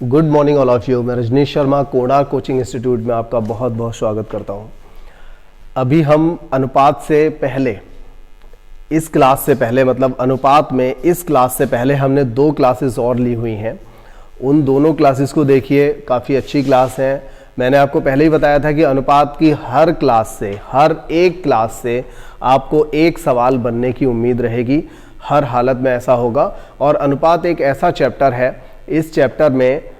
Good morning all of you. मैं Rajneesh Sharma Konark coaching institute में आपका बहुत बहुत स्वागत करता हूं। अभी हम अनुपात से पहले, इस क्लास से पहले मतलब अनुपात में इस क्लास से पहले हमने 2 क्लासेस और ली हुई हैं। उन दोनों क्लासेस को देखिए, काफ़ी अच्छी क्लास है। मैंने आपको पहले ही बताया था कि अनुपात की हर क्लास से, हर एक क्लास से आपको एक सवाल बनने की उम्मीद रहेगी। हर हालत में ऐसा होगा। और अनुपात एक ऐसा चैप्टर है, इस चैप्टर में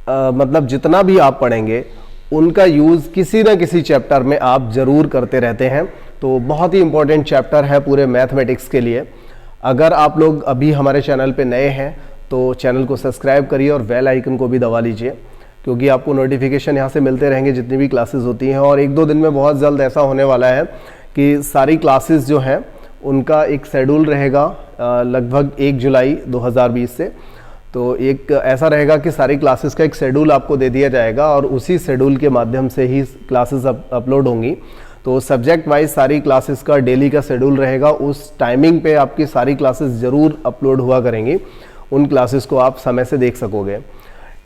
मतलब जितना भी आप पढ़ेंगे उनका यूज़ किसी न किसी चैप्टर में आप ज़रूर करते रहते हैं। तो बहुत ही इंपॉर्टेंट चैप्टर है पूरे मैथमेटिक्स के लिए। अगर आप लोग अभी हमारे चैनल पे नए हैं तो चैनल को सब्सक्राइब करिए और बेल आइकन को भी दबा लीजिए, क्योंकि आपको नोटिफिकेशन यहाँ से मिलते रहेंगे जितनी भी क्लासेस होती हैं। और 1-2 दिन में बहुत जल्द ऐसा होने वाला है कि सारी क्लासेस जो हैं उनका एक शेड्यूल रहेगा लगभग 1 जुलाई 2020 से। तो एक ऐसा रहेगा कि सारी क्लासेस का एक शेड्यूल आपको दे दिया जाएगा और उसी शेड्यूल के माध्यम से ही क्लासेस अपलोड होंगी। तो सब्जेक्ट वाइज सारी क्लासेस का डेली का शेड्यूल रहेगा। उस टाइमिंग पे आपकी सारी क्लासेस ज़रूर अपलोड हुआ करेंगी। उन क्लासेस को आप समय से देख सकोगे,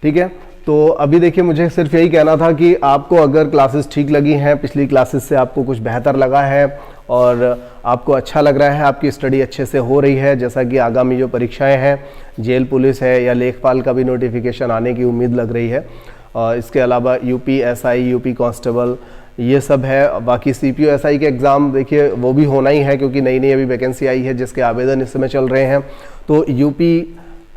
ठीक है। तो अभी देखिए, मुझे सिर्फ यही कहना था कि आपको अगर क्लासेस ठीक लगी हैं, पिछली क्लासेस से आपको कुछ बेहतर लगा है और आपको अच्छा लग रहा है, आपकी स्टडी अच्छे से हो रही है, जैसा कि आगामी जो परीक्षाएं हैं, जेल पुलिस है या लेखपाल का भी नोटिफिकेशन आने की उम्मीद लग रही है। और इसके अलावा यूपी एसआई, यूपी कांस्टेबल, ये सब है। बाकी सीपीओ एसआई के एग्ज़ाम देखिए वो भी होना ही है, क्योंकि नई नई अभी वैकेंसी आई है जिसके आवेदन इस समय चल रहे हैं। तो यूपी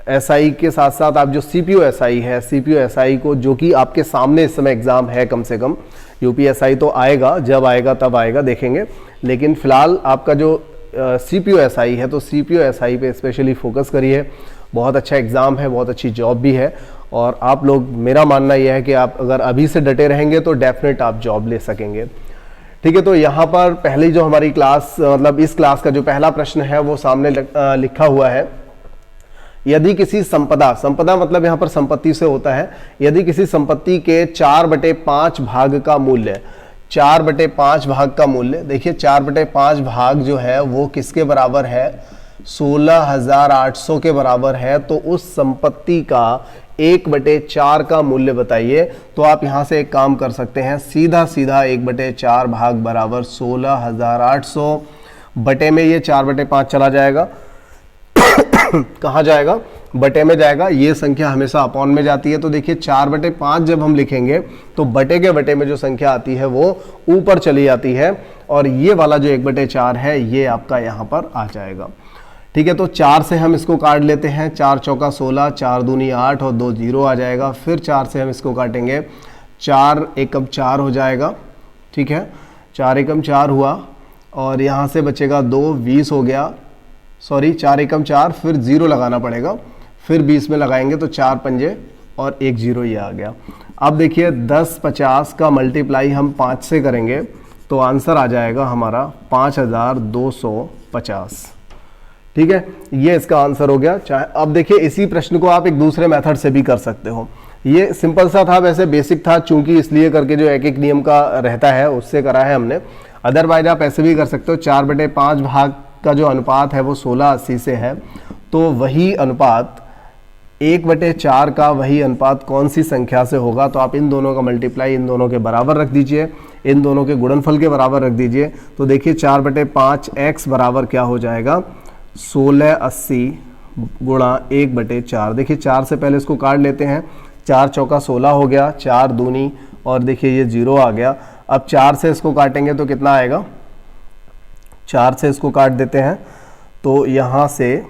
एसआई के साथ साथ आप जो सीपीओ एसआई है, सीपीओ एसआई को, जो कि आपके सामने इस समय एग्ज़ाम है, कम से कम यूपीएसआई तो आएगा, जब आएगा तब आएगा, देखेंगे। लेकिन फिलहाल आपका जो सीपीओ एसआई है, तो सीपीओ एसआई पे स्पेशली फोकस करिए। बहुत अच्छा एग्ज़ाम है, बहुत अच्छी जॉब भी है। और आप लोग, मेरा मानना यह है कि आप अगर अभी से डटे रहेंगे तो डेफिनेट आप जॉब ले सकेंगे, ठीक है। तो यहाँ पर पहली जो हमारी क्लास, मतलब इस क्लास का जो पहला प्रश्न है वो सामने लिखा हुआ है। यदि किसी संपदा मतलब यहाँ पर संपत्ति से होता है, यदि किसी संपत्ति के 4/5 भाग का मूल्य, 4/5 भाग का मूल्य, देखिए 4/5 भाग जो है वो किसके बराबर है, 16,800 के बराबर है। तो उस संपत्ति का 1/4 का मूल्य बताइए। तो आप यहाँ से एक काम कर सकते हैं, सीधा 1/4 भाग बराबर 16,800 बटे में ये 4/5 चला जाएगा। कहाँ जाएगा? बटे में जाएगा। ये संख्या हमेशा अपॉन में जाती है। तो देखिए 4/5 जब हम लिखेंगे तो बटे के बटे में जो संख्या आती है वो ऊपर चली जाती है, और ये वाला जो 1/4 है ये आपका यहाँ पर आ जाएगा, ठीक है। तो 4 से हम इसको काट लेते हैं, 4 चौका 16, 4 दूनी 8 और 2 0 आ जाएगा। फिर 4 से हम इसको काटेंगे, 4 एकम 4 हो जाएगा, ठीक है। 4 एकम 4 हुआ और यहाँ से बचेगा 2, 20 हो गया। सॉरी, 4 एकम 4, फिर 0 लगाना पड़ेगा, फिर 20 में लगाएंगे तो 4 पंजे और 1 0 ये आ गया। अब देखिए 10-50 का मल्टीप्लाई हम 5 से करेंगे तो आंसर आ जाएगा हमारा 5,250, ठीक है। ये इसका आंसर हो गया। अब देखिए इसी प्रश्न को आप एक दूसरे मेथड से भी कर सकते हो। ये सिंपल सा था, वैसे बेसिक था, चूंकि इसलिए करके जो एक नियम का रहता है उससे करा है हमने। अदरवाइज आप ऐसे भी कर सकते हो। 4/5 भाग का जो अनुपात है वो 16/80 से है, तो वही अनुपात 1/4 का वही अनुपात कौन सी संख्या से होगा? तो आप इन दोनों का मल्टीप्लाई इन दोनों के बराबर रख दीजिए, इन दोनों के गुणनफल के बराबर रख दीजिए। तो देखिए 4/5 x बराबर क्या हो जाएगा, 1680 गुणा 1/4। देखिए 4 से पहले इसको काट लेते हैं, 4 चौका 16 हो गया, 4 दूनी और देखिए ये 0 आ गया। अब 4 से इसको काटेंगे तो कितना आएगा, 4 से इसको काट देते हैं तो यहाँ से,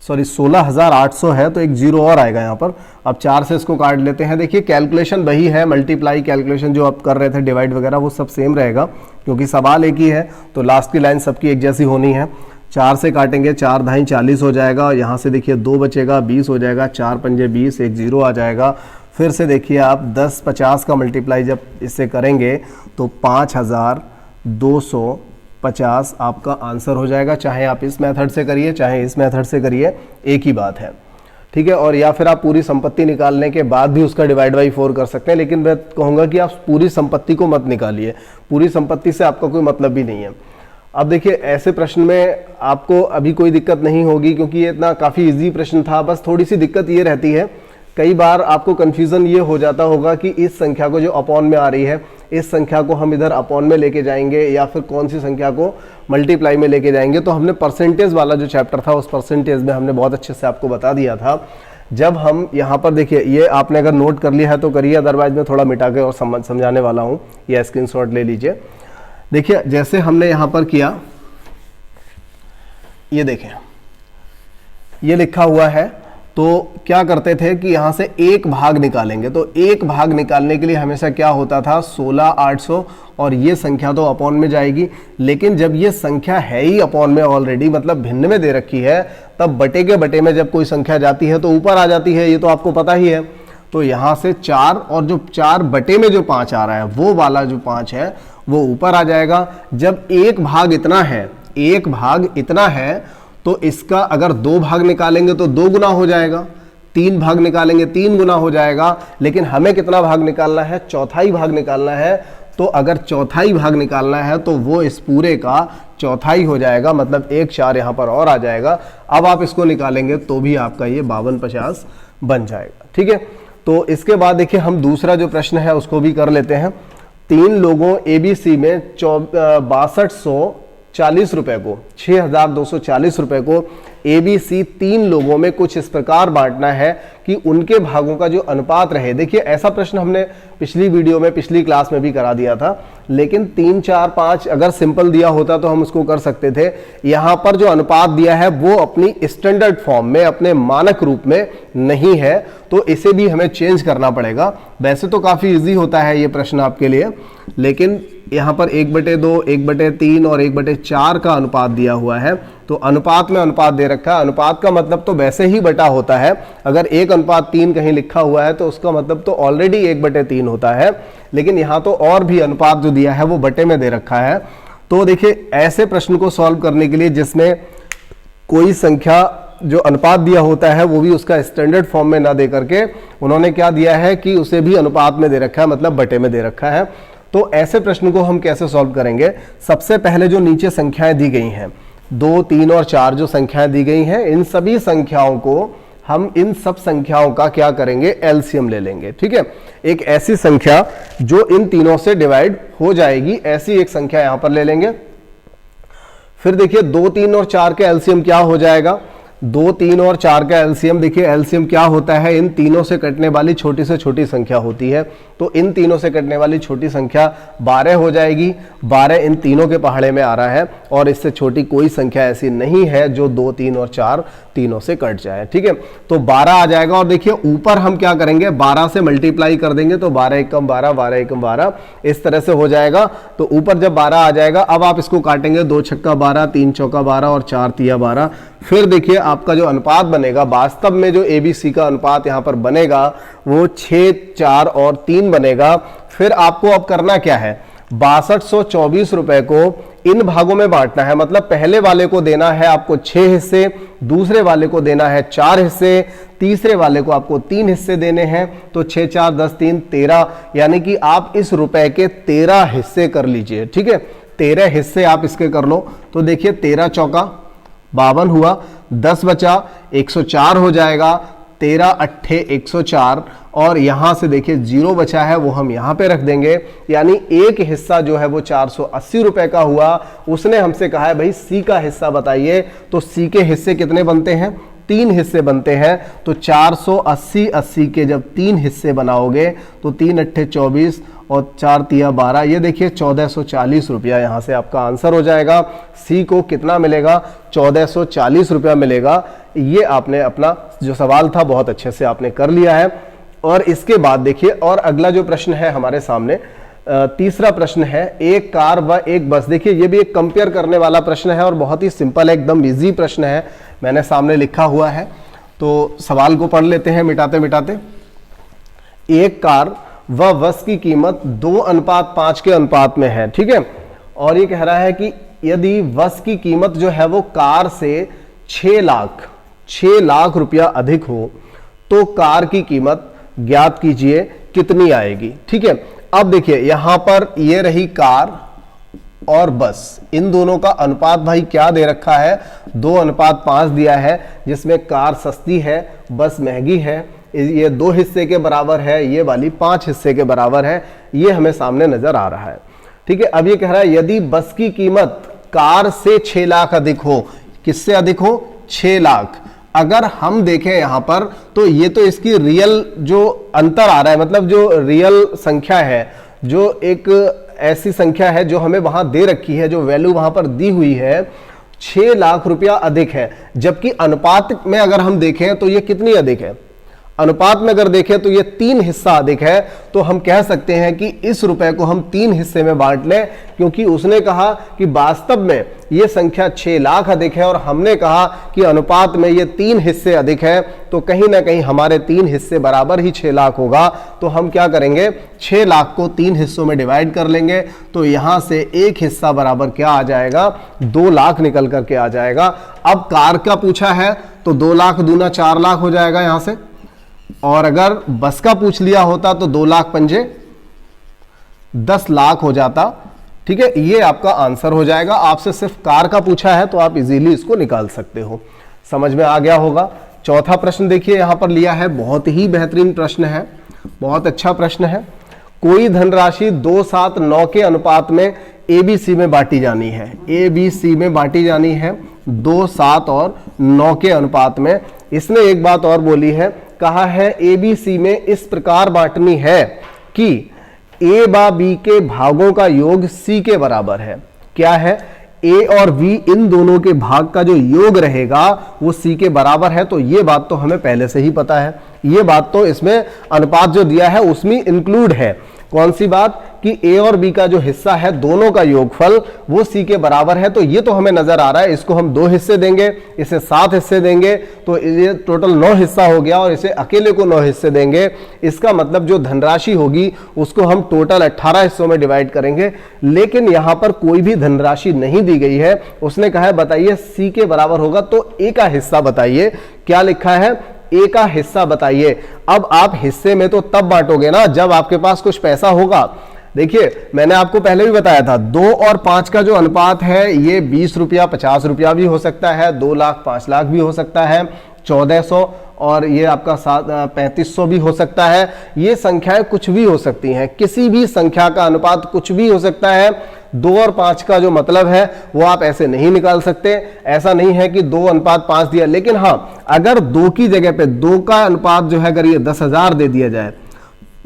सॉरी 16,800 है तो एक 0 और आएगा यहाँ पर। अब 4 से इसको काट लेते हैं। देखिए कैलकुलेशन वही है, मल्टीप्लाई कैलकुलेशन जो आप कर रहे थे, डिवाइड वगैरह, वो सब सेम रहेगा क्योंकि सवाल एक ही है। तो लास्ट की लाइन सबकी एक जैसी होनी है। 4 से काटेंगे, 4 धाई 40 हो जाएगा और यहाँ से देखिए 2 बचेगा, 20 हो जाएगा, 4 पंजे 20, एक 0 आ जाएगा। फिर से देखिए आप 10-50 का मल्टीप्लाई जब इससे करेंगे तो 5,250 आपका आंसर हो जाएगा। चाहे आप इस मेथड से करिए चाहे इस मेथड से करिए, एक ही बात है, ठीक है। और या फिर आप पूरी संपत्ति निकालने के बाद भी उसका डिवाइड बाई 4 कर सकते हैं, लेकिन मैं कहूँगा कि आप पूरी संपत्ति को मत निकालिए, पूरी संपत्ति से आपका कोई मतलब भी नहीं है। अब देखिए ऐसे प्रश्न में आपको अभी कोई दिक्कत नहीं होगी क्योंकि ये इतना काफ़ी इजी प्रश्न था। बस थोड़ी सी दिक्कत ये रहती है कई बार आपको कंफ्यूजन ये हो जाता होगा कि इस संख्या को जो अपॉन में आ रही है, इस संख्या को हम इधर अपॉन में लेके जाएंगे या फिर कौन सी संख्या को मल्टीप्लाई में लेके जाएंगे। तो हमने परसेंटेज वाला जो चैप्टर था उस परसेंटेज में हमने बहुत अच्छे से आपको बता दिया था। जब हम यहाँ पर देखिए, ये आपने अगर नोट कर लिया है तो करिए, अदरवाइज मैं थोड़ा मिटा के और समझाने वाला हूँ, ये स्क्रीनशॉट ले लीजिए। देखिए जैसे हमने यहाँ पर किया, ये देखें ये लिखा हुआ है, तो क्या करते थे कि यहां से एक भाग निकालेंगे। तो एक भाग निकालने के लिए हमेशा क्या होता था, 16,800, और ये संख्या तो अपॉन में जाएगी। लेकिन जब ये संख्या है ही अपॉन में ऑलरेडी, मतलब भिन्न में दे रखी है, तब बटे के बटे में जब कोई संख्या जाती है तो ऊपर आ जाती है, ये तो आपको पता ही है। तो यहां से 4 और जो 4 बटे में जो 5 आ रहा है, वो वाला जो 5 है वो ऊपर आ जाएगा। जब एक भाग इतना है, एक भाग इतना है, तो इसका अगर 2 भाग निकालेंगे तो 2 गुना हो जाएगा, 3 भाग निकालेंगे 3 गुना हो जाएगा। लेकिन हमें कितना भाग निकालना है, चौथाई भाग निकालना है। तो अगर चौथाई भाग निकालना है तो वो इस पूरे का चौथाई हो जाएगा, मतलब 1 4 यहाँ पर और आ जाएगा। अब आप इसको निकालेंगे तो भी आपका ये 5250 बन जाएगा। ठीक है, तो इसके बाद देखिए हम दूसरा जो प्रश्न है उसको भी कर लेते हैं। 3 लोगों ABC में 6240 रुपए को, 6240 रुपए को ABC 3 लोगों में कुछ इस प्रकार बांटना है कि उनके भागों का जो अनुपात रहे। देखिए ऐसा प्रश्न हमने पिछली वीडियो में, पिछली क्लास में भी करा दिया था, लेकिन 3 4 5 अगर सिंपल दिया होता तो हम उसको कर सकते थे। यहां पर जो अनुपात दिया है वो अपनी स्टैंडर्ड फॉर्म में, अपने मानक रूप में नहीं है, तो इसे भी हमें चेंज करना पड़ेगा। वैसे तो काफी इजी होता है ये प्रश्न आपके लिए, लेकिन यहाँ पर 1/2, 1/3 और 1/4 का अनुपात दिया हुआ है। तो अनुपात में अनुपात दे रखा है। अनुपात का मतलब तो वैसे ही बटा होता है। अगर 1:3 कहीं लिखा हुआ है तो उसका मतलब तो ऑलरेडी 1/3 होता है, लेकिन यहाँ तो और भी अनुपात जो दिया है वो बटे में दे रखा है। तो देखिए ऐसे प्रश्न को सॉल्व करने के लिए जिसमें कोई संख्या जो अनुपात दिया होता है वो भी उसका स्टैंडर्ड फॉर्म में ना दे करके उन्होंने क्या दिया है कि उसे भी अनुपात में दे रखा है, मतलब बटे में दे रखा है। तो ऐसे प्रश्न को हम कैसे सॉल्व करेंगे? सबसे पहले जो नीचे संख्याएं दी गई हैं, 2 3 और 4 जो संख्याएं दी गई हैं, इन सभी संख्याओं को हम इन सब संख्याओं का क्या करेंगे, एलसीएम ले लेंगे। ठीक है, एक ऐसी संख्या जो इन तीनों से डिवाइड हो जाएगी, ऐसी एक संख्या यहां पर ले लेंगे। फिर देखिए 2 3 और 4 का एलसीएम क्या हो जाएगा, 2 3 और 4 का एलसीएम, देखिए एलसीएम क्या होता है, इन तीनों से कटने वाली छोटी से छोटी संख्या होती है। तो इन तीनों से कटने वाली छोटी संख्या 12 हो जाएगी। 12 इन तीनों के पहाड़े में आ रहा है, और इससे छोटी कोई संख्या ऐसी नहीं है जो 2 3 और 4 तीनों से कट जाए। ठीक है, तो 12 आ जाएगा। और देखिए ऊपर हम क्या करेंगे, 12 से मल्टीप्लाई कर देंगे, तो 12 एकम 12, 12 एकम 12, इस तरह से हो जाएगा। तो ऊपर जब 12 आ जाएगा, अब आप इसको काटेंगे, 2 छक्का 12, 3 चौका 12 और 4 तिया 12। फिर देखिए आपका जो अनुपात बनेगा, वास्तव में जो ABC का अनुपात यहां पर बनेगा वो 6 4 और 3 बनेगा। फिर आपको अब करना क्या है, 6224 रुपए को इन भागों में बांटना है। मतलब पहले वाले को देना है आपको 6 हिस्से, दूसरे वाले को देना है 4 हिस्से, तीसरे वाले को आपको 3 हिस्से देने हैं। तो 6 4 10 3 13, यानी कि आप इस रुपए के 13 हिस्से कर लीजिए। ठीक है, 13 हिस्से आप इसके कर लो। तो देखिए 13 चौका 52 हुआ, 10 बचा 104 हो जाएगा, 13 अट्ठे 104, और यहां से देखिए 0 बचा है वो हम यहां पे रख देंगे। यानी एक हिस्सा जो है वो 480 रुपए का हुआ। उसने हमसे कहा है भाई सी का हिस्सा बताइए, तो सी के हिस्से कितने बनते हैं, 3 हिस्से बनते हैं। तो 480 80 के जब 3 हिस्से बनाओगे तो 3 अट्ठे 24 और 4 तिया 12, ये देखिए 1440 रुपया यहाँ से आपका आंसर हो जाएगा। सी को कितना मिलेगा, 1440 रुपया मिलेगा। ये आपने अपना जो सवाल था बहुत अच्छे से आपने कर लिया है। और इसके बाद देखिए और अगला जो प्रश्न है हमारे सामने, तीसरा प्रश्न है, एक कार व एक बस। देखिए ये भी एक कंपेयर करने वाला प्रश्न है और बहुत ही सिंपल है, एकदम इजी प्रश्न है, मैंने सामने लिखा हुआ है। तो सवाल को पढ़ लेते हैं मिटाते मिटाते। एक कार व बस की कीमत 2:5 के अनुपात में है। ठीक है, और ये कह रहा है कि यदि बस की कीमत जो है वो कार से 6 लाख रुपया अधिक हो तो कार की कीमत ज्ञात कीजिए कितनी आएगी। ठीक है, अब देखिए यहां पर ये रही कार और बस, इन दोनों का अनुपात भाई क्या दे रखा है, 2:5 दिया है, जिसमें कार सस्ती है, बस महंगी है। ये 2 हिस्से के बराबर है, ये वाली 5 हिस्से के बराबर है, ये हमें सामने नजर आ रहा है। ठीक है, अब ये कह रहा है यदि बस की कीमत कार से 6 लाख अधिक हो। किससे अधिक हो? 6 लाख। अगर हम देखें यहां पर तो ये तो इसकी रियल जो अंतर आ रहा है, मतलब जो रियल संख्या है, जो एक ऐसी संख्या है जो हमें वहां दे रखी है, जो वैल्यू वहां पर दी हुई है, 6 लाख रुपया अधिक है। जबकि अनुपात में अगर हम देखें तो ये कितनी अधिक है? अनुपात में अगर देखें तो ये 3 हिस्सा अधिक है। तो हम कह सकते हैं कि इस रुपए को हम 3 हिस्से में बांट लें, क्योंकि उसने कहा कि वास्तव में ये संख्या 6 लाख अधिक है और हमने कहा कि अनुपात में ये 3 हिस्से अधिक है। तो कहीं ना कहीं हमारे 3 हिस्से बराबर ही 6 लाख होगा। तो हम क्या करेंगे, 6 लाख को 3 हिस्सों में डिवाइड कर लेंगे। तो यहां से एक हिस्सा बराबर क्या आ जाएगा, 2 लाख निकल करके आ जाएगा। अब कार का पूछा है तो 2 लाख दूना 4 लाख हो जाएगा यहां से, और अगर बस का पूछ लिया होता तो 2 लाख पंजे 10 लाख हो जाता। ठीक है, ये आपका आंसर हो जाएगा। आपसे सिर्फ कार का पूछा है तो आप इजीली इसको निकाल सकते हो। समझ में आ गया होगा। चौथा प्रश्न देखिए यहां पर लिया है, बहुत ही बेहतरीन प्रश्न है, बहुत अच्छा प्रश्न है। कोई धनराशि 2, 7, 9 के अनुपात में ABC में बांटी जानी है। ABC में बांटी जानी है 2, 7 और 9 के अनुपात में। इसने एक बात और बोली है, कहा है ABC में इस प्रकार बांटनी है कि A व B के भागों का योग C के बराबर है। क्या है? A और B इन दोनों के भाग का जो योग रहेगा वो C के बराबर है। तो ये बात तो हमें पहले से ही पता है, ये बात तो इसमें अनुपात जो दिया है उसमें इंक्लूड है। कौन सी बात? कि A और B का जो हिस्सा है दोनों का योगफल वो C के बराबर है। तो ये तो हमें नजर आ रहा है। इसको हम 2 हिस्से देंगे, इसे 7 हिस्से देंगे, तो ये टोटल 9 हिस्सा हो गया, और इसे अकेले को 9 हिस्से देंगे। इसका मतलब जो धनराशि होगी उसको हम टोटल 18 हिस्सों में डिवाइड करेंगे। लेकिन यहां पर कोई भी धनराशि नहीं दी गई है। उसने कहा है बताइए C के बराबर होगा तो A का हिस्सा बताइए। क्या लिखा है? A का हिस्सा बताइए। अब आप हिस्से में तो तब बांटोगे ना जब आपके पास कुछ पैसा होगा। देखिए मैंने आपको पहले भी बताया था, 2 और 5 का जो अनुपात है ये 20 रुपया 50 रुपया भी हो सकता है, 2 लाख 5 लाख भी हो सकता है, 1400 और ये आपका 3500 भी हो सकता है। ये संख्याएं कुछ भी हो सकती हैं, किसी भी संख्या का अनुपात कुछ भी हो सकता है। 2 और 5 का जो मतलब है वो आप ऐसे नहीं निकाल सकते। ऐसा नहीं है कि 2:5 दिया, लेकिन हाँ अगर 2 की जगह पे 2 का अनुपात जो है अगर ये 10,000 दे दिया जाए,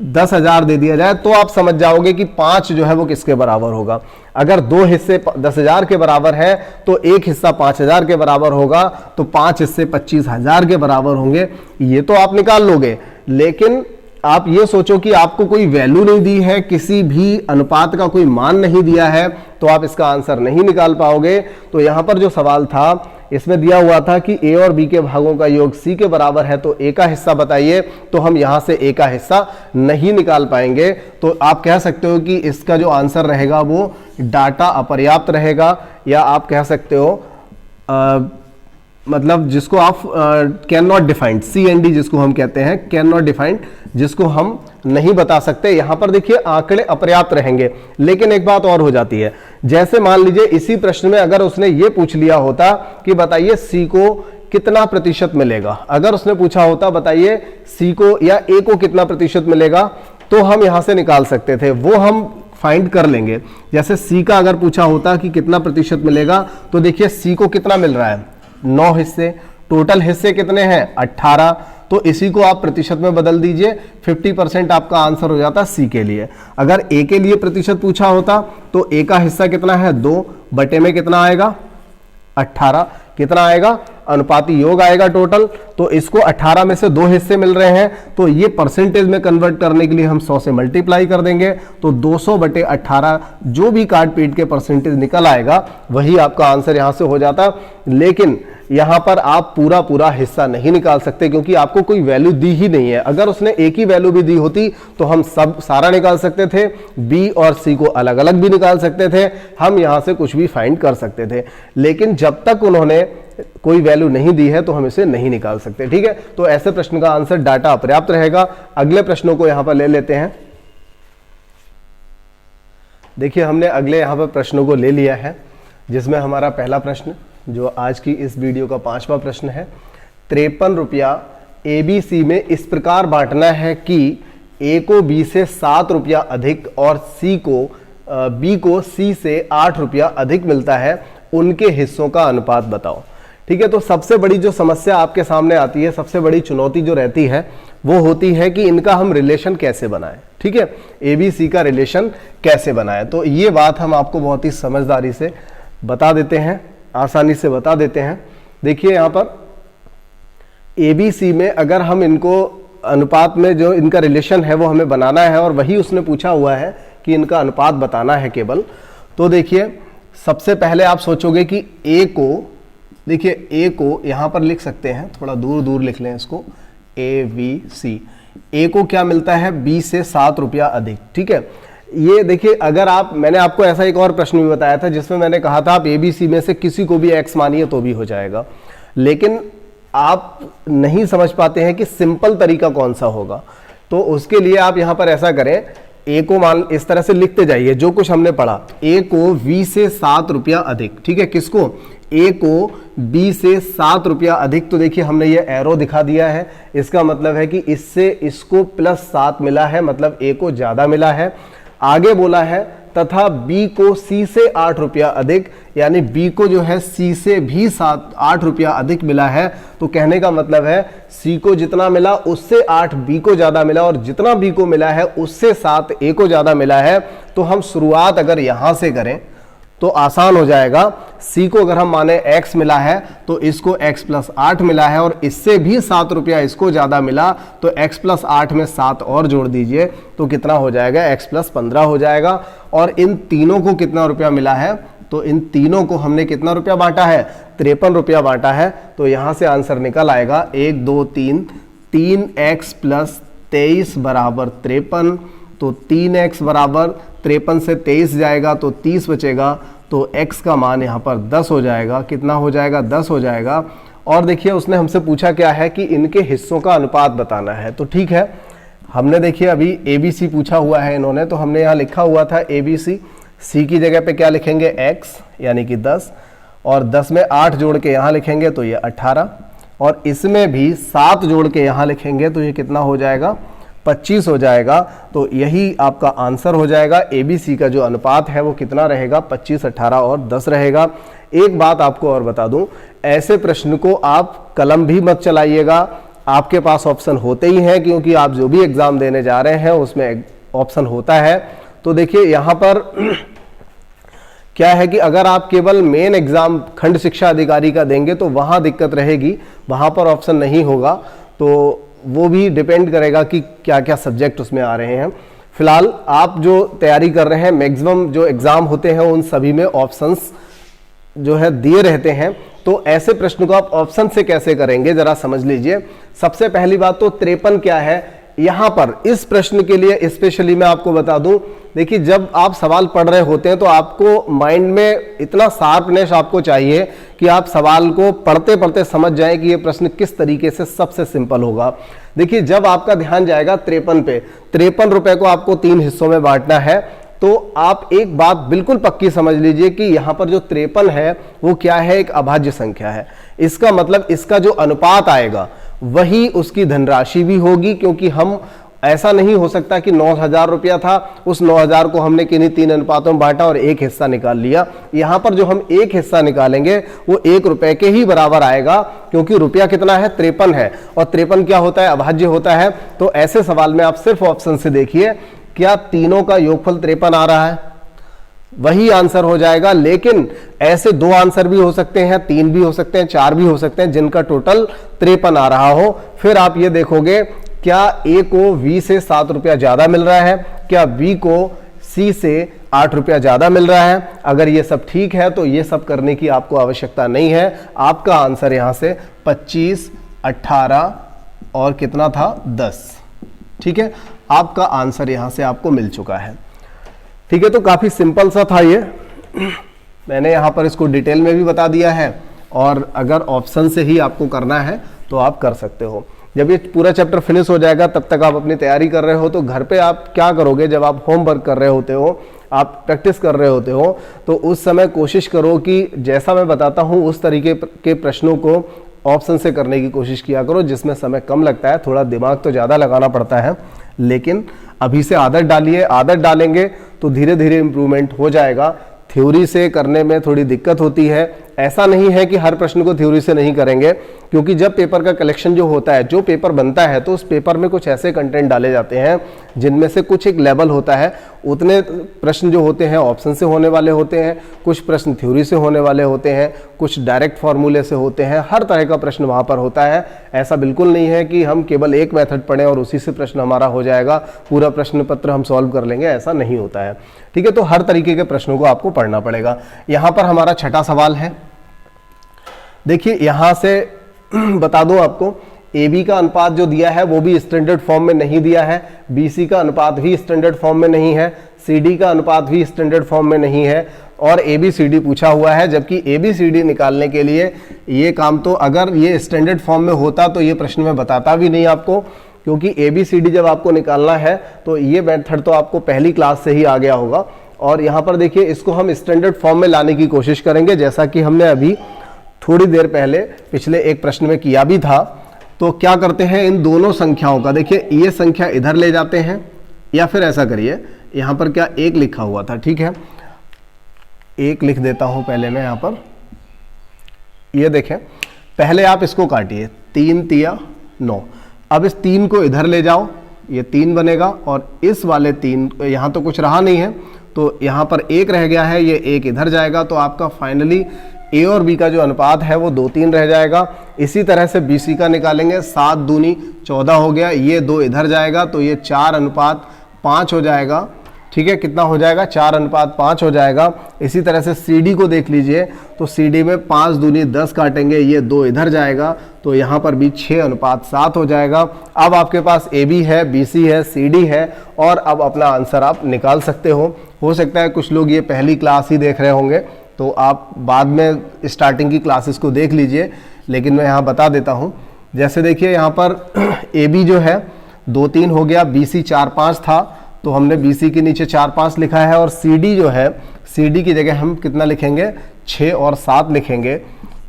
10,000 दे दिया जाए, तो आप समझ जाओगे कि 5 जो है वो किसके बराबर होगा। अगर 2 हिस्से 10,000 के बराबर है तो एक हिस्सा 5,000 के बराबर होगा, तो 5 हिस्से 25,000 के बराबर होंगे। ये तो आप निकाल लोगे, लेकिन आप ये सोचो कि आपको कोई वैल्यू नहीं दी है, किसी भी अनुपात का कोई मान नहीं दिया है, तो आप इसका आंसर नहीं निकाल पाओगे। तो यहां पर जो सवाल था इसमें दिया हुआ था कि A और B के भागों का योग C के बराबर है, तो A का हिस्सा बताइए। तो हम यहां से A का हिस्सा नहीं निकाल पाएंगे। तो आप कह सकते हो कि इसका जो आंसर रहेगा वो डाटा अपर्याप्त रहेगा, या आप कह सकते हो मतलब जिसको आप कैन नॉट डिफाइंड, CND जिसको हम कहते हैं, कैन नॉट डिफाइंड, जिसको हम नहीं बता सकते। यहां पर देखिए आंकड़े अपर्याप्त रहेंगे। लेकिन एक बात और हो जाती है, जैसे मान लीजिए इसी प्रश्न में अगर उसने ये पूछ लिया होता कि बताइए C को कितना प्रतिशत मिलेगा, अगर उसने पूछा होता बताइए C को या A को कितना प्रतिशत मिलेगा, तो हम यहां से निकाल सकते थे, वो हम फाइंड कर लेंगे। जैसे C का अगर पूछा होता कि कितना प्रतिशत मिलेगा, तो देखिए C को कितना मिल रहा है, 9 हिस्से, टोटल हिस्से कितने हैं 18, तो इसी को आप प्रतिशत में बदल दीजिए, 50% आपका आंसर हो जाता C के लिए। अगर A के लिए प्रतिशत पूछा होता तो A का हिस्सा कितना है 2 बटे में कितना आएगा 18, कितना आएगा अनुपाती योग आएगा टोटल। तो इसको 18 में से 2 हिस्से मिल रहे हैं, तो ये परसेंटेज में कन्वर्ट करने के लिए हम 100 से मल्टीप्लाई कर देंगे, तो 200 बटे 18 जो भी काट पीट के परसेंटेज निकल आएगा वही आपका आंसर यहां से हो जाता। लेकिन यहां पर आप पूरा हिस्सा नहीं निकाल सकते, क्योंकि आपको कोई वैल्यू दी ही नहीं है। अगर उसने एक ही वैल्यू भी दी होती तो हम सारा निकाल सकते थे, B और C को अलग अलग भी निकाल सकते थे, हम यहां से कुछ भी फाइंड कर सकते थे। लेकिन जब तक उन्होंने कोई वैल्यू नहीं दी है तो हम इसे नहीं निकाल सकते। ठीक है, तो ऐसे प्रश्न का आंसर डाटा अपर्याप्त रहेगा। अगले प्रश्नों को यहां पर ले लेते हैं। देखिए हमने अगले यहाँ पर प्रश्नों को ले लिया है, जिसमें हमारा पहला प्रश्न जो आज की इस वीडियो का 5वां प्रश्न है, 53 रुपया ABC में इस प्रकार बांटना है कि A को B से 7 रुपया अधिक और B को C से 8 रुपया अधिक मिलता है, उनके हिस्सों का अनुपात बताओ। ठीक है, तो सबसे बड़ी जो समस्या आपके सामने आती है, सबसे बड़ी चुनौती जो रहती है वो होती है कि इनका हम रिलेशन कैसे बनाएं। ठीक है, ABC का रिलेशन कैसे बनाएं, तो ये बात हम आपको बहुत ही समझदारी से बता देते हैं, आसानी से बता देते हैं। देखिए यहाँ पर ABC में अगर हम इनको अनुपात में जो इनका रिलेशन है वो हमें बनाना है, और वही उसने पूछा हुआ है कि इनका अनुपात बताना है केवल। तो देखिए सबसे पहले आप सोचोगे कि A को यहाँ पर लिख सकते हैं, थोड़ा दूर दूर लिख लें इसको, ABC। A को क्या मिलता है, B से 7 रुपया अधिक। ठीक है, ये देखिए अगर मैंने आपको ऐसा एक और प्रश्न भी बताया था जिसमें मैंने कहा था आप ABC में से किसी को भी X मानिए तो भी हो जाएगा, लेकिन आप नहीं समझ पाते हैं कि सिंपल तरीका कौन सा होगा। तो उसके लिए आप यहाँ पर ऐसा करें, A को मान इस तरह से लिखते जाइए जो कुछ हमने पढ़ा, A को B से 7 रुपया अधिक। ठीक है, किसको, A को B से 7 रुपया अधिक। तो देखिए हमने ये एरो दिखा दिया है, इसका मतलब है कि इससे इसको +7 मिला है, मतलब A को ज्यादा मिला है। आगे बोला है तथा B को C से 8 रुपया अधिक, यानी B को जो है C से भी 8 रुपया अधिक मिला है। तो कहने का मतलब है C को जितना मिला उससे 8 B को ज्यादा मिला, और जितना B को मिला है उससे 7 A को ज्यादा मिला है। तो हम शुरुआत अगर यहां से करें तो आसान हो जाएगा। C को अगर हम माने X मिला है तो इसको X + 8 मिला है, और इससे भी 7 रुपया इसको ज्यादा मिला, तो X + 8 में 7 और जोड़ दीजिए तो कितना हो जाएगा, X + 15 हो जाएगा। और इन तीनों को कितना रुपया मिला है, तो इन तीनों को हमने कितना रुपया बांटा है, 53 रुपया बांटा है। तो यहां से आंसर निकल आएगा 1 2 3, 3x + 23 बराबर 53। तो 3x बराबर 53 से 23 जाएगा तो 30 बचेगा, तो x का मान यहाँ पर 10 हो जाएगा। कितना हो जाएगा, 10 हो जाएगा। और देखिए उसने हमसे पूछा क्या है कि इनके हिस्सों का अनुपात बताना है। तो ठीक है, हमने देखिए अभी ABC पूछा हुआ है इन्होंने, तो हमने यहाँ लिखा हुआ था ABC, C की जगह पे क्या लिखेंगे, x यानी कि 10, और 10 में 8 जोड़ के यहाँ लिखेंगे तो ये 18, और इसमें भी 7 जोड़ के यहाँ लिखेंगे तो ये कितना हो जाएगा, 25 हो जाएगा। तो यही आपका आंसर हो जाएगा। ABC का जो अनुपात है वो कितना रहेगा, 25, 18 और 10 रहेगा। एक बात आपको और बता दूं, ऐसे प्रश्न को आप कलम भी मत चलाइएगा, आपके पास ऑप्शन होते ही हैं, क्योंकि आप जो भी एग्जाम देने जा रहे हैं उसमें ऑप्शन होता है। तो देखिए यहाँ पर क्या है कि अगर आप केवल मेन एग्जाम खंड शिक्षा अधिकारी का देंगे तो वहां दिक्कत रहेगी, वहां पर ऑप्शन नहीं होगा। तो वो भी डिपेंड करेगा कि क्या क्या सब्जेक्ट उसमें आ रहे हैं। फिलहाल आप जो तैयारी कर रहे हैं, मैक्सिमम जो एग्जाम होते हैं उन सभी में ऑप्शंस जो है दिए रहते हैं। तो ऐसे प्रश्न को आप ऑप्शन से कैसे करेंगे जरा समझ लीजिए। सबसे पहली बात तो 53 क्या है, यहां पर इस प्रश्न के लिए स्पेशली मैं आपको बता दूं, देखिए जब आप सवाल पढ़ रहे होते हैं तो आपको माइंड में इतना शार्पनेस आपको चाहिए कि आप सवाल को पढ़ते पढ़ते समझ जाएं कि ये प्रश्न किस तरीके से सबसे सिंपल होगा। देखिए जब आपका ध्यान जाएगा 53 पे, 53 रुपए को आपको 3 हिस्सों में बांटना है, तो आप एक बात बिल्कुल पक्की समझ लीजिए कि यहां पर जो 53 है वो क्या है, एक अभाज्य संख्या है। इसका मतलब इसका जो अनुपात आएगा वही उसकी धनराशि भी होगी, क्योंकि हम ऐसा नहीं हो सकता कि 9,000 रुपया था, उस 9,000 को हमने किन्हीं 3 अनुपातों में बांटा और एक हिस्सा निकाल लिया। यहां पर जो हम एक हिस्सा निकालेंगे वो 1 रुपए के ही बराबर आएगा, क्योंकि रुपया कितना है, 53 है, और 53 क्या होता है, अभाज्य होता है। तो ऐसे सवाल में आप सिर्फ ऑप्शन से देखिए, क्या तीनों का योगफल 53 आ रहा है, वही आंसर हो जाएगा। लेकिन ऐसे 2 आंसर भी हो सकते हैं, 3 भी हो सकते हैं, 4 भी हो सकते हैं जिनका टोटल 53 आ रहा हो। फिर आप ये देखोगे क्या A को V से 7 रुपया ज्यादा मिल रहा है, क्या B को C से 8 रुपया ज्यादा मिल रहा है। अगर ये सब ठीक है तो ये सब करने की आपको आवश्यकता नहीं है। आपका आंसर यहां से 25, 18 और कितना था, 10। ठीक है, आपका आंसर यहां से आपको मिल चुका है। ठीक है, तो काफी सिंपल सा था ये, मैंने यहां पर इसको डिटेल में भी बता दिया है, और अगर ऑप्शन से ही आपको करना है तो आप कर सकते हो। जब ये पूरा चैप्टर फिनिश हो जाएगा तब तक आप अपनी तैयारी कर रहे हो, तो घर पे आप क्या करोगे, जब आप होमवर्क कर रहे होते हो आप प्रैक्टिस कर रहे होते हो, तो उस समय कोशिश करो कि जैसा मैं बताता हूँ उस तरीके के प्रश्नों को ऑप्शन से करने की कोशिश किया करो, जिसमें समय कम लगता है। थोड़ा दिमाग तो ज़्यादा लगाना पड़ता है, लेकिन अभी से आदत डालिए। आदत डालेंगे तो धीरे धीरे इम्प्रूवमेंट हो जाएगा। थ्योरी से करने में थोड़ी दिक्कत होती है। ऐसा नहीं है कि हर प्रश्न को थ्योरी से नहीं करेंगे, क्योंकि जब पेपर का कलेक्शन जो होता है, जो पेपर बनता है, तो उस पेपर में कुछ ऐसे कंटेंट डाले जाते हैं जिनमें से कुछ एक लेवल होता है। उतने प्रश्न जो होते हैं ऑप्शन से होने वाले होते हैं, कुछ प्रश्न थ्योरी से होने वाले होते हैं, कुछ डायरेक्ट फॉर्मूले से होते हैं। हर तरह का प्रश्न वहाँ पर होता है। ऐसा बिल्कुल नहीं है कि हम केवल एक मेथड पढ़ें और उसी से प्रश्न हमारा हो जाएगा, पूरा प्रश्न पत्र हम सॉल्व कर लेंगे, ऐसा नहीं होता है। ठीक है, तो हर तरीके के प्रश्नों को आपको पढ़ना पड़ेगा। यहाँ पर हमारा छठा सवाल है। देखिए यहां से बता दूं आपको, AB का अनुपात जो दिया है वो भी स्टैंडर्ड फॉर्म में नहीं दिया है, BC का अनुपात भी स्टैंडर्ड फॉर्म में नहीं है, CD का अनुपात भी स्टैंडर्ड फॉर्म में नहीं है, और ABCD पूछा हुआ है। जबकि ABCD निकालने के लिए ये काम तो अगर ये स्टैंडर्ड फॉर्म में होता तो ये प्रश्न में बताता भी नहीं आपको, क्योंकि ABCD जब आपको निकालना है तो ये मेथड तो आपको पहली क्लास से ही आ गया होगा। और यहाँ पर देखिए इसको हम स्टैंडर्ड फॉर्म में लाने की कोशिश करेंगे, जैसा कि हमने अभी थोड़ी देर पहले पिछले एक प्रश्न में किया भी था। तो क्या करते हैं, इन दोनों संख्याओं का, देखिए ये संख्या इधर ले जाते हैं, या फिर ऐसा करिए, यहां पर क्या 1 लिखा हुआ था, ठीक है, 1 लिख देता हूं पहले मैं यहां पर। ये देखें, पहले आप इसको काटिए, 3 तिया 9। अब इस 3 को इधर ले जाओ, ये 3 बनेगा, और इस वाले 3, यहां तो कुछ रहा नहीं है तो यहां पर 1 रह गया है, ये 1 इधर जाएगा, तो आपका फाइनली A और B का जो अनुपात है वो 2-3 रह जाएगा। इसी तरह से BC का निकालेंगे, 7 दूनी 14 हो गया, ये 2 इधर जाएगा, तो ये 4:5 हो जाएगा। ठीक है, कितना हो जाएगा, 4:5 हो जाएगा। इसी तरह से CD को देख लीजिए, तो CD में 5 दूनी 10 काटेंगे, ये 2 इधर जाएगा, तो यहाँ पर भी 6:7 हो जाएगा। अब आपके पास AB है, BC है, CD है, और अब अपना आंसर आप निकाल सकते हो सकता है कुछ लोग ये पहली क्लास ही देख रहे होंगे, तो आप बाद में स्टार्टिंग की क्लासेस को देख लीजिए, लेकिन मैं यहाँ बता देता हूँ। जैसे देखिए यहाँ पर AB जो है 2-3 हो गया, BC 4-5 था, तो हमने BC के नीचे 4-5 लिखा है, और CD जो है, CD की जगह हम कितना लिखेंगे, 6 और 7 लिखेंगे।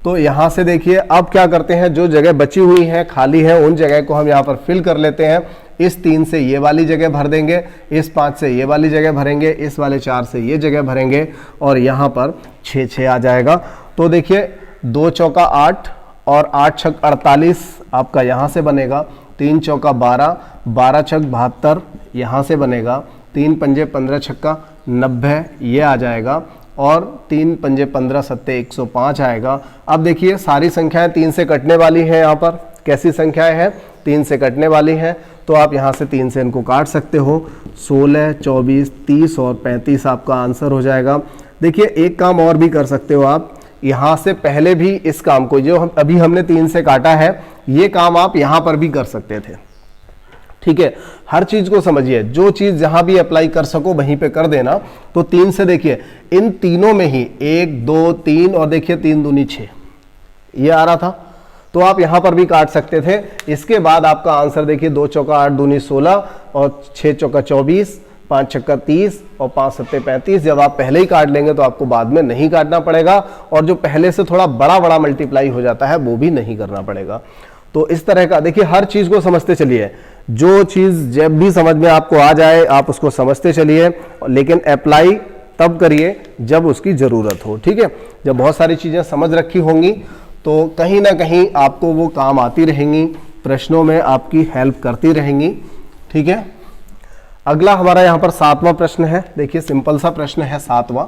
तो यहाँ से देखिए अब क्या करते हैं, जो जगह बची हुई है, खाली है, उन जगह को हम यहाँ पर फिल कर लेते हैं। इस 3 से ये वाली जगह भर देंगे, इस 5 से ये वाली जगह भरेंगे, इस वाले 4 से ये जगह भरेंगे, और यहाँ पर 6 आ जाएगा। तो देखिए 2 चौका 8 और 8 छक 48 आपका यहाँ से बनेगा, 3 चौका 12, 12 छक 72 यहाँ से बनेगा, 3 पंजे 15 छक्का 90 ये आ जाएगा, और 3 पंजे 15 सत्ते 105 आएगा। अब देखिए सारी संख्याएं 3 से कटने वाली हैं। यहाँ पर कैसी संख्याएं हैं, 3 से कटने वाली हैं, तो आप यहाँ से 3 से इनको काट सकते हो। 16, 24, 30 और 35 आपका आंसर हो जाएगा। देखिए एक काम और भी कर सकते हो आप, यहाँ से पहले भी इस काम को, जो अभी हमने 3 से काटा है, ये काम आप यहाँ पर भी कर सकते थे। ठीक है, हर चीज को समझिए, जो चीज जहां भी अप्लाई कर सको वहीं पे कर देना। तो 3 से देखिए इन तीनों में ही 1, 2, 3 और देखिए 3 दूनी 6 ये आ रहा था, तो आप यहां पर भी काट सकते थे। इसके बाद आपका आंसर देखिए 2 चौका 8 दूनी 16 और 6 चौका 24, 5 छक्का 30 और 5 सत्ते 35। जब आप पहले ही काट लेंगे तो आपको बाद में नहीं काटना पड़ेगा, और जो पहले से थोड़ा बड़ा बड़ा मल्टीप्लाई हो जाता है वो भी नहीं करना पड़ेगा। तो इस तरह का देखिए, हर चीज को समझते चलिए, जो चीज जब भी समझ में आपको आ जाए आप उसको समझते चलिए, लेकिन अप्लाई तब करिए जब उसकी जरूरत हो। ठीक है, जब बहुत सारी चीजें समझ रखी होंगी तो कहीं ना कहीं आपको वो काम आती रहेंगी, प्रश्नों में आपकी हेल्प करती रहेंगी। ठीक है, अगला हमारा यहाँ पर 7वां प्रश्न है। देखिए सिंपल सा प्रश्न है 7वां।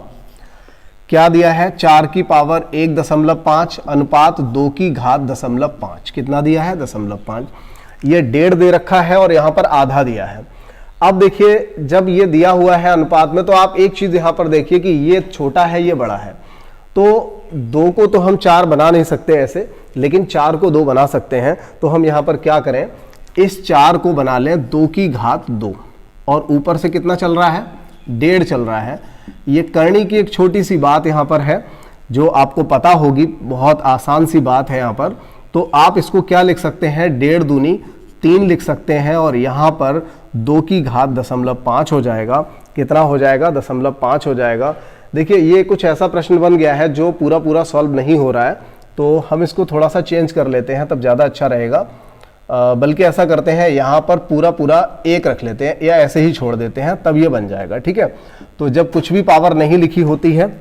क्या दिया है, 4 की पावर 1.5 अनुपात 2 की घात 0.5। कितना दिया है, 0.5। ये 1.5 दे रखा है और यहाँ पर आधा दिया है। अब देखिए जब ये दिया हुआ है अनुपात में, तो आप एक चीज यहाँ पर देखिए कि ये छोटा है ये बड़ा है, तो 2 को तो हम 4 बना नहीं सकते ऐसे, लेकिन 4 को 2 बना सकते हैं। तो हम यहाँ पर क्या करें, इस 4 को बना लें 2 की घात 2, और ऊपर से कितना चल रहा है, 1.5 चल रहा है। ये करने की एक छोटी सी बात यहाँ पर है जो आपको पता होगी, बहुत आसान सी बात है यहाँ पर। तो आप इसको क्या लिख सकते हैं, 1.5 दूनी 3 लिख सकते हैं, और यहाँ पर 2 की घात 0.5 हो जाएगा। कितना हो जाएगा, 0.5 हो जाएगा। देखिए ये कुछ ऐसा प्रश्न बन गया है जो पूरा पूरा सॉल्व नहीं हो रहा है, तो हम इसको थोड़ा सा चेंज कर लेते हैं, तब ज़्यादा अच्छा रहेगा। बल्कि ऐसा करते हैं, यहाँ पर पूरा पूरा 1 रख लेते हैं या ऐसे ही छोड़ देते हैं, तब ये बन जाएगा। ठीक है, तो जब कुछ भी पावर नहीं लिखी होती है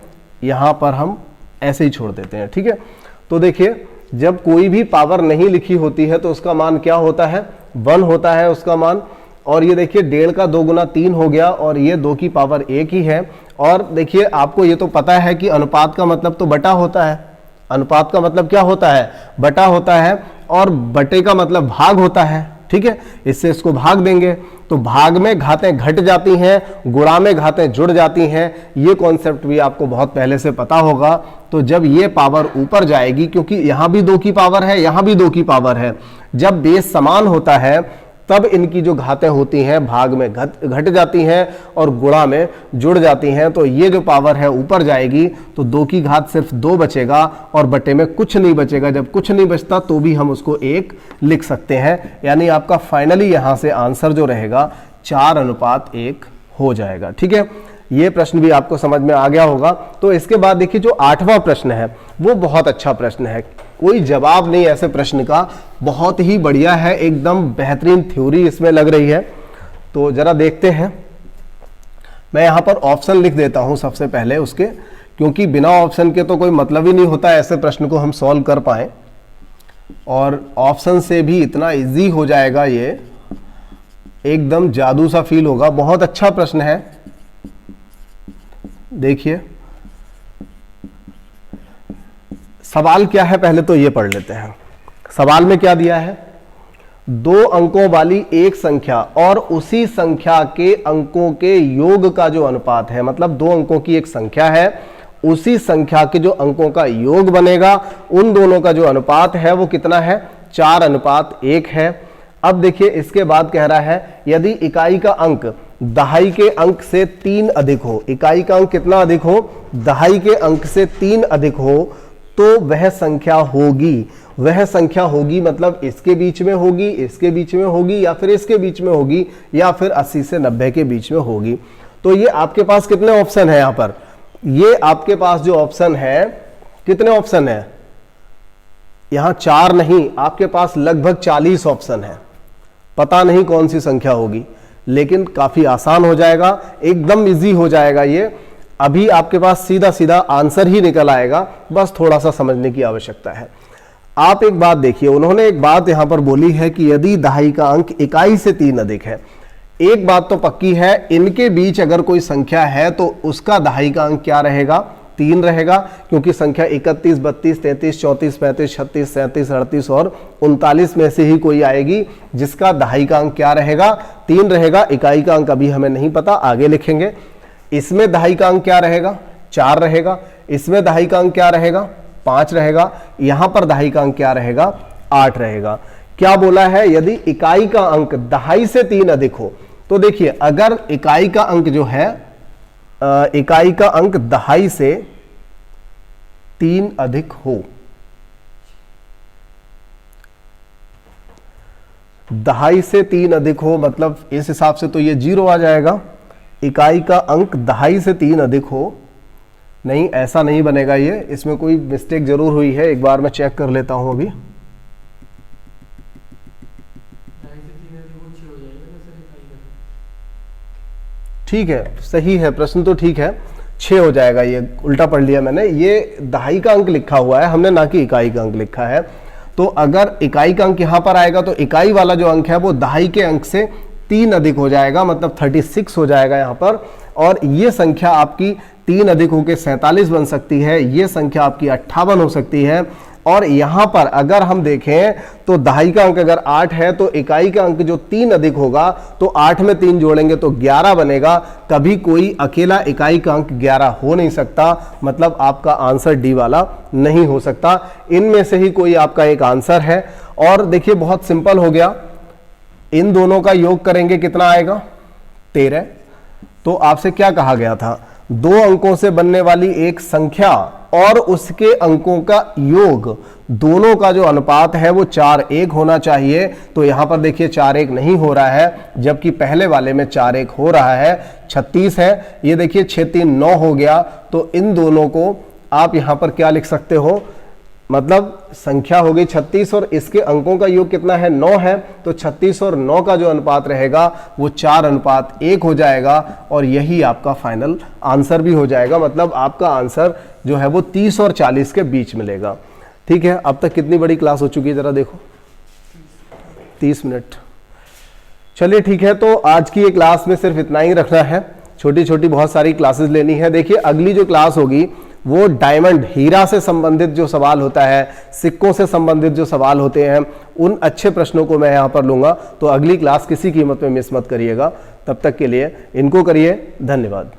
यहाँ पर हम ऐसे ही छोड़ देते हैं। ठीक है, तो देखिए जब कोई भी पावर नहीं लिखी होती है तो उसका मान क्या होता है, 1 होता है उसका मान। और ये देखिए 1.5 का 2 गुना 3 हो गया, और ये 2 की पावर 1 ही है। और देखिए आपको ये तो पता है कि अनुपात का मतलब तो बटा होता है। अनुपात का मतलब क्या होता है, बटा होता है, और बटे का मतलब भाग होता है। ठीक है, इससे इसको भाग देंगे तो भाग में घातें घट जाती हैं, गुणा में घातें जुड़ जाती हैं। ये कॉन्सेप्ट भी आपको बहुत पहले से पता होगा। तो जब ये पावर ऊपर जाएगी, क्योंकि यहां भी 2 की पावर है, यहां भी 2 की पावर है, जब बेस समान होता है तब इनकी जो घातें होती हैं भाग में घट जाती हैं और गुणा में जुड़ जाती हैं। तो ये जो पावर है ऊपर जाएगी तो 2 की घात सिर्फ 2 बचेगा और बटे में कुछ नहीं बचेगा। जब कुछ नहीं बचता तो भी हम उसको 1 लिख सकते हैं। यानी आपका फाइनली यहां से आंसर जो रहेगा 4:1 हो जाएगा। ठीक है, ये प्रश्न भी आपको समझ में आ गया होगा। तो इसके बाद देखिए जो 8वां प्रश्न है वो बहुत अच्छा प्रश्न है, कोई जवाब नहीं ऐसे प्रश्न का, बहुत ही बढ़िया है, एकदम बेहतरीन थ्योरी इसमें लग रही है। तो जरा देखते हैं, मैं यहां पर ऑप्शन लिख देता हूं सबसे पहले उसके, क्योंकि बिना ऑप्शन के तो कोई मतलब ही नहीं होता ऐसे प्रश्न को हम सॉल्व कर पाए, और ऑप्शन से भी इतना इजी हो जाएगा, ये एकदम जादू सा फील होगा। बहुत अच्छा प्रश्न है। देखिए सवाल क्या है, पहले तो ये पढ़ लेते हैं। सवाल में क्या दिया है, 2 अंकों वाली एक संख्या और उसी संख्या के अंकों के योग का जो अनुपात है, मतलब 2 अंकों की एक संख्या है, उसी संख्या के जो अंकों का योग बनेगा, उन दोनों का जो अनुपात है वो कितना है, 4:1 है। अब देखिए इसके बाद कह रहा है यदि इकाई का अंक दहाई के अंक से 3 अधिक हो, इकाई का अंक कितना अधिक हो, दहाई के अंक से 3 अधिक हो, तो वह संख्या होगी। वह संख्या होगी मतलब इसके बीच में होगी, इसके बीच में होगी, या फिर इसके बीच में होगी, या फिर 80 से 90 के बीच में होगी। तो ये आपके पास कितने ऑप्शन है, यहां पर ये आपके पास जो ऑप्शन है, कितने ऑप्शन है, यहां 4 नहीं, आपके पास लगभग 40 ऑप्शन है। पता नहीं कौन सी संख्या होगी, लेकिन काफी आसान हो जाएगा, एकदम इजी हो जाएगा ये। अभी आपके पास सीधा सीधा आंसर ही निकल आएगा, बस थोड़ा सा समझने की आवश्यकता है। आप एक बात देखिए, उन्होंने एक बात यहां पर बोली है कि यदि दहाई का अंक इकाई से 3 अधिक है। एक बात तो पक्की है, इनके बीच अगर कोई संख्या है तो उसका दहाई का अंक क्या रहेगा, 3 रहेगा, क्योंकि संख्या 31, 32, 33, 34, 35, 36, 37, 38 और 39 में से ही कोई आएगी जिसका दहाई का अंक क्या रहेगा, 3 रहेगा। इकाई का अंक अभी हमें नहीं पता, आगे लिखेंगे। इसमें दहाई का अंक क्या रहेगा, 4 रहेगा। इसमें दहाई का अंक क्या रहेगा, 5 रहेगा। यहां पर दहाई का अंक क्या रहेगा, 8 रहेगा। क्या बोला है, यदि इकाई का अंक दहाई से 3 अधिक हो। तो देखिए अगर इकाई का अंक जो है, इकाई का अंक दहाई से 3 अधिक हो, दहाई से 3 अधिक हो मतलब इस हिसाब से तो ये 0 आ जाएगा। इकाई का अंक दहाई से 3 अधिक हो, नहीं ऐसा नहीं बनेगा ये, इसमें कोई मिस्टेक जरूर हुई है, एक बार मैं चेक कर लेता हूं अभी। ठीक है, सही है, प्रश्न तो ठीक है, 6 हो जाएगा। ये उल्टा पढ़ लिया मैंने, ये दहाई का अंक लिखा हुआ है हमने, ना कि इकाई का अंक लिखा है। तो अगर इकाई का अंक यहां पर आएगा तो इकाई वाला जो अंक है वो दहाई के अंक से 3 अधिक हो जाएगा, मतलब 36 हो जाएगा यहां पर। और ये संख्या आपकी 3 अधिक होकर 47 बन सकती है, ये संख्या आपकी 58 हो सकती है। और यहां पर अगर हम देखें तो दहाई का अंक अगर 8 है तो इकाई का अंक जो 3 अधिक होगा, तो 8 में 3 जोड़ेंगे तो 11 बनेगा। कभी कोई अकेला इकाई का अंक 11 हो नहीं सकता, मतलब आपका आंसर डी वाला नहीं हो सकता। इनमें से ही कोई आपका एक आंसर है। और देखिए बहुत सिंपल हो गया, इन दोनों का योग करेंगे कितना आएगा, 13। तो आपसे क्या कहा गया था, दो अंकों से बनने वाली एक संख्या और उसके अंकों का योग, दोनों का जो अनुपात है वो 4:1 होना चाहिए। तो यहां पर देखिए 4:1 नहीं हो रहा है, जबकि पहले वाले में 4:1 हो रहा है। 36 है, ये देखिए 6×3 9 हो गया। तो इन दोनों को आप यहां पर क्या लिख सकते हो, मतलब संख्या हो गई 36 और इसके अंकों का योग कितना है, 9 है। तो 36 और 9 का जो अनुपात रहेगा वो 4:1 हो जाएगा और यही आपका फाइनल आंसर भी हो जाएगा। मतलब आपका आंसर जो है वो 30 और 40 के बीच मिलेगा। ठीक है, अब तक कितनी बड़ी क्लास हो चुकी है जरा देखो, 30 मिनट। चलिए ठीक है, तो आज की ये क्लास में सिर्फ इतना ही रखना है। छोटी छोटी बहुत सारी क्लासेस लेनी है। देखिए अगली जो क्लास होगी वो डायमंड, हीरा से संबंधित जो सवाल होता है, सिक्कों से संबंधित जो सवाल होते हैं, उन अच्छे प्रश्नों को मैं यहाँ पर लूंगा। तो अगली क्लास किसी कीमत में मिस मत करिएगा। तब तक के लिए इनको करिए। धन्यवाद।